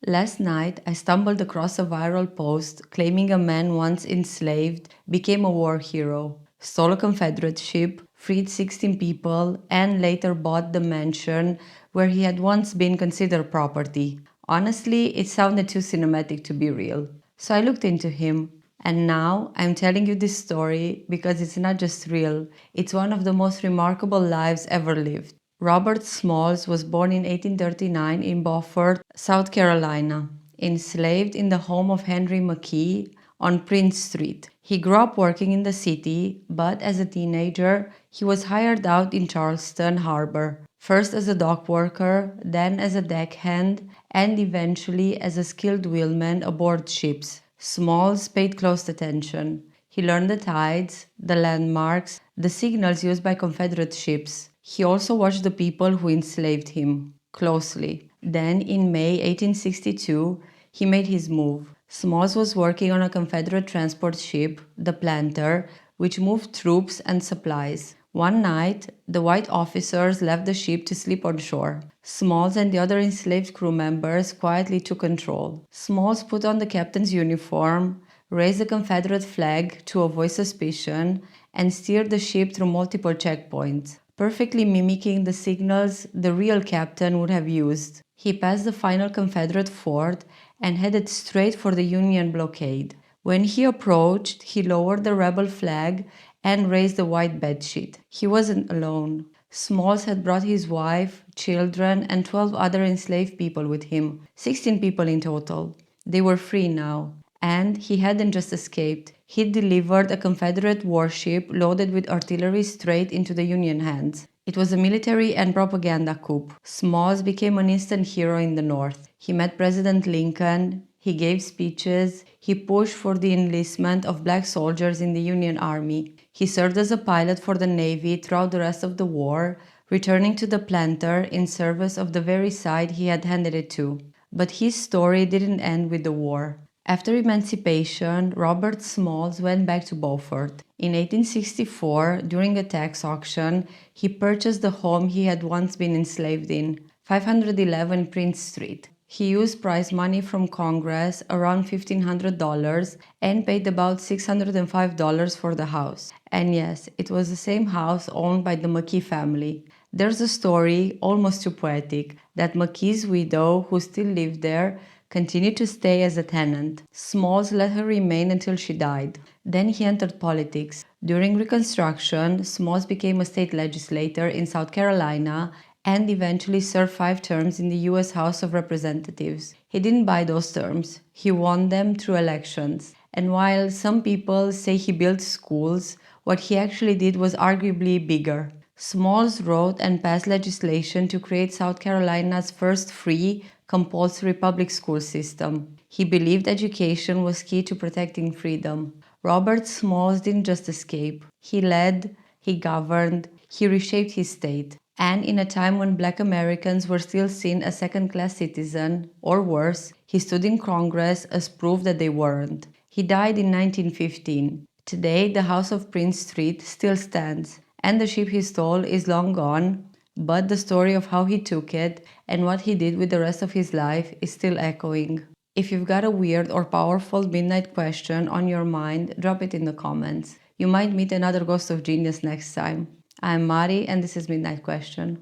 Last night, I stumbled across a viral post claiming a man once enslaved became a war hero, stole a Confederate ship, freed 16 people, and later bought the mansion where he had once been considered property. Honestly, it sounded too cinematic to be real. So I looked into him. And now I'm telling you this story because it's not just real, it's one of the most remarkable lives ever lived. Robert Smalls was born in 1839 in Beaufort, South Carolina, enslaved in the home of Henry McKee on Prince Street. He grew up working in the city, but as a teenager, he was hired out in Charleston Harbor, first as a dock worker, then as a deckhand, and eventually as a skilled wheelman aboard ships. Smalls paid close attention. He learned the tides, the landmarks, the signals used by Confederate ships. He also watched the people who enslaved him closely. Then, in May 1862, he made his move. Smalls was working on a Confederate transport ship, the Planter, which moved troops and supplies. One night, the white officers left the ship to sleep on shore. Smalls and the other enslaved crew members quietly took control. Smalls put on the captain's uniform, raised the Confederate flag to avoid suspicion, and steered the ship through multiple checkpoints, perfectly mimicking the signals the real captain would have used. He passed the final Confederate fort and headed straight for the Union blockade. When he approached, he lowered the rebel flag and raised the white bedsheet. He wasn't alone. Smalls had brought his wife, children, and 12 other enslaved people with him, 16 people in total. They were free now. And he hadn't just escaped. He delivered a Confederate warship loaded with artillery straight into the Union hands. It was a military and propaganda coup. Smalls became an instant hero in the North. He met President Lincoln, he gave speeches, he pushed for the enlistment of black soldiers in the Union Army. He served as a pilot for the Navy throughout the rest of the war, returning to the Planter in service of the very side he had handed it to. But his story didn't end with the war. After emancipation, Robert Smalls went back to Beaufort. In 1864, during a tax auction, he purchased the home he had once been enslaved in, 511 Prince Street. He used prize money from Congress, around $1,500, and paid about $605 for the house. And yes, it was the same house owned by the McKee family. There's a story, almost too poetic, that McKee's widow, who still lived there, continued to stay as a tenant. Smalls let her remain until she died. Then he entered politics. During Reconstruction, Smalls became a state legislator in South Carolina and eventually served 5 terms in the U.S. House of Representatives. He didn't buy those terms. He won them through elections. And while some people say he built schools, what he actually did was arguably bigger. Smalls wrote and passed legislation to create South Carolina's first free, compulsory public school system. He believed education was key to protecting freedom. Robert Smalls didn't just escape. He led, he governed, he reshaped his state. And in a time when Black Americans were still seen as second-class citizens, or worse, he stood in Congress as proof that they weren't. He died in 1915. Today, the house of Prince Street still stands, and the ship he stole is long gone, but the story of how he took it and what he did with the rest of his life is still echoing. If you've got a weird or powerful midnight question on your mind, drop it in the comments. You might meet another ghost of genius next time. I'm Mari, and this is Midnight Question.